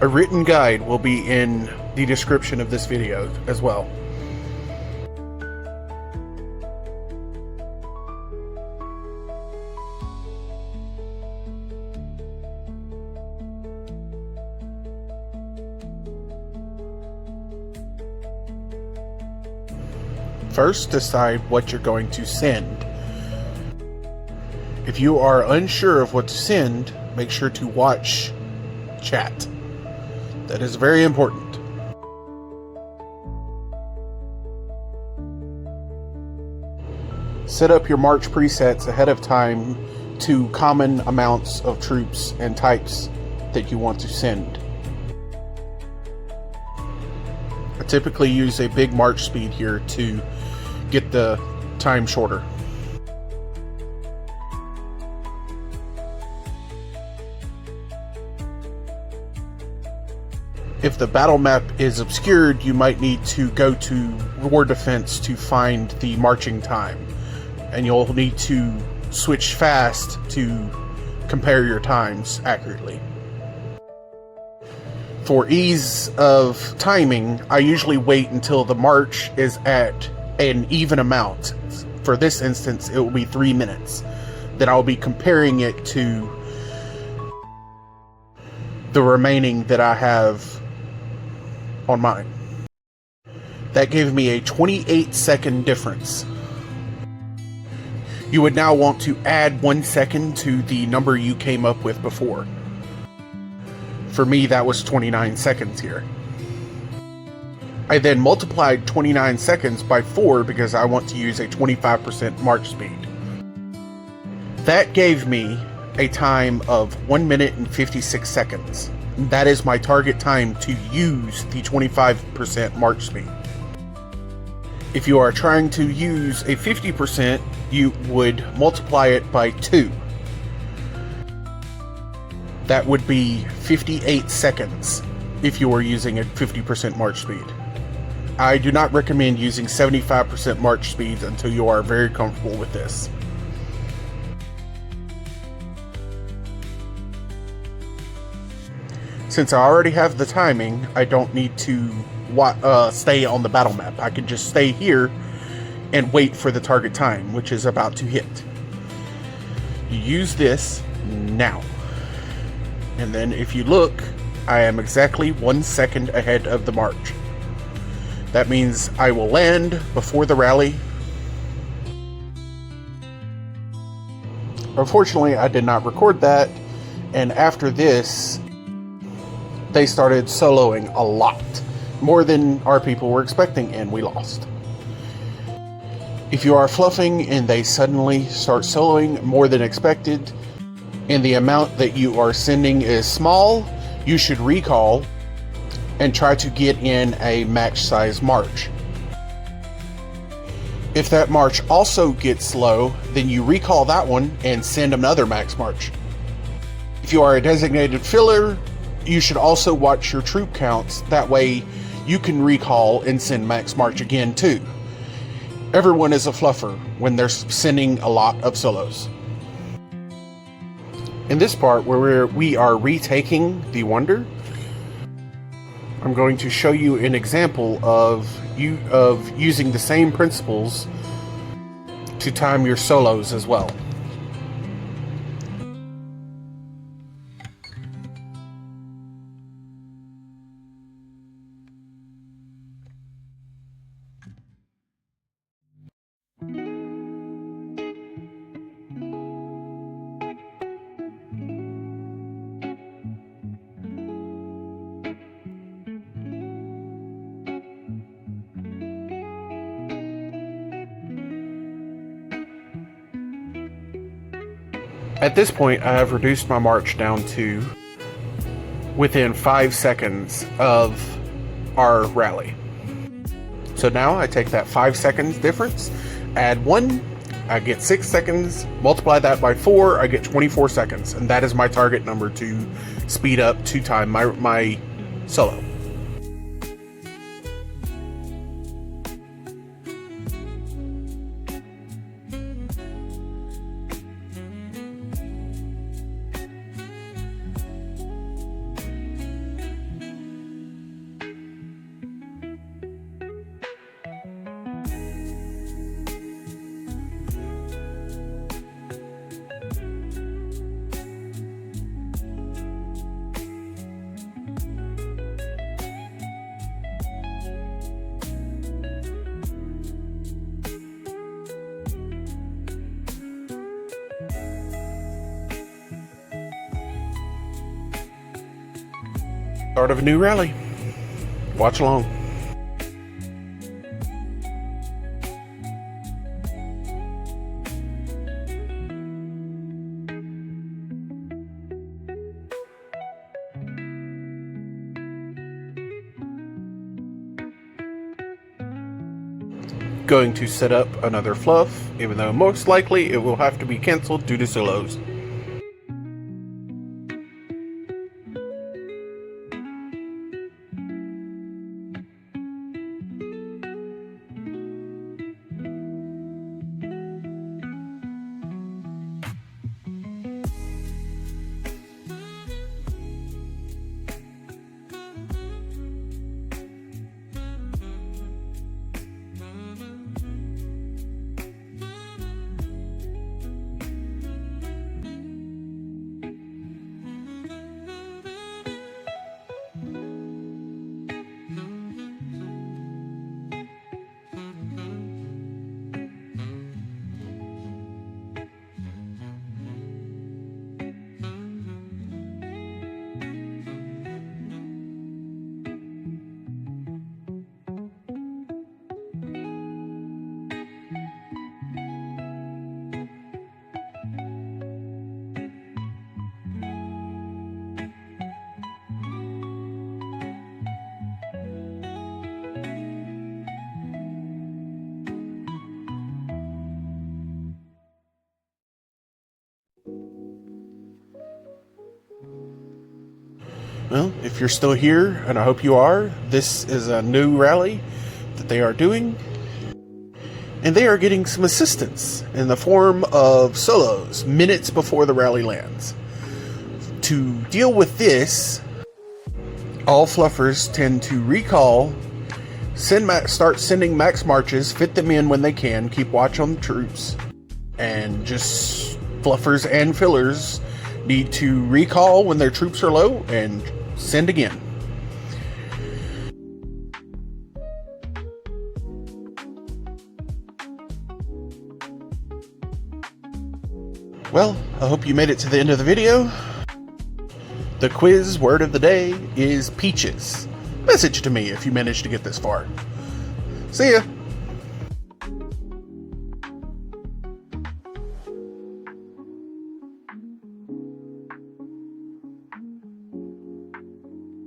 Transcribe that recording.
A written guide will be in the description of this video as well. First, decide what you're going to send. If you are unsure of what to send, make sure to watch chat. That is very important. Set up your march presets ahead of time to common amounts of troops and types that you want to send. I typically use a big march speed here to get the time shorter. If the battle map is obscured, you might need to go to war defense to find the marching time, and you'll need to switch fast to compare your times accurately. For ease of timing, I usually wait until the march is at an even amount. For this instance, it will be 3 minutes. Then I'll be comparing it to the remaining that I have on mine. That gave me a 28-second difference. You would now want to add 1 second to the number you came up with before. For me, that was 29 seconds here. I then multiplied 29 seconds by 4 because I want to use a 25% march speed. That gave me a time of 1 minute and 56 seconds. That is my target time to use the 25% march speed. If you are trying to use a 50%, you would multiply it by 2. That would be 58 seconds if you were using a 50% march speed. I do not recommend using 75% march speeds until you are very comfortable with this. Since I already have the timing, I don't need to stay on the battle map. I can just stay here and wait for the target time, which is about to hit. You use this now. And then if you look, I am exactly 1 second ahead of the march. That means I will land before the rally. Unfortunately, I did not record that, and after this, they started soloing a lot, more than our people were expecting, and we lost. If you are fluffing and they suddenly start soloing more than expected, and the amount that you are sending is small, you should recall and try to get in a match size march. If that march also gets slow, then you recall that one and send another max march. If you are a designated filler, you should also watch your troop counts. That way you can recall and send max march again too. Everyone is a fluffer when they're sending a lot of solos. In this part where we are retaking the wonder, I'm going to show you an example of using the same principles to time your solos as well. At this point, I have reduced my march down to within 5 seconds of our rally. So now I take that 5 seconds difference, add 1, I get 6 seconds, multiply that by 4, I get 24 seconds, and that is my target number to speed up to time my solo. Start of a new rally. Watch along. Going to set up another Fluff, even though most likely it will have to be cancelled due to solos. Well, if you're still here, and I hope you are, this is a new rally that they are doing. And they are getting some assistance in the form of solos minutes before the rally lands. To deal with this, all fluffers tend to recall, start sending max marches, fit them in when they can, keep watch on the troops, and just fluffers and fillers need to recall when their troops are low and send again. Well, I hope you made it to the end of the video. The quiz word of the day is peaches. Message to me if you managed to get this far. See ya!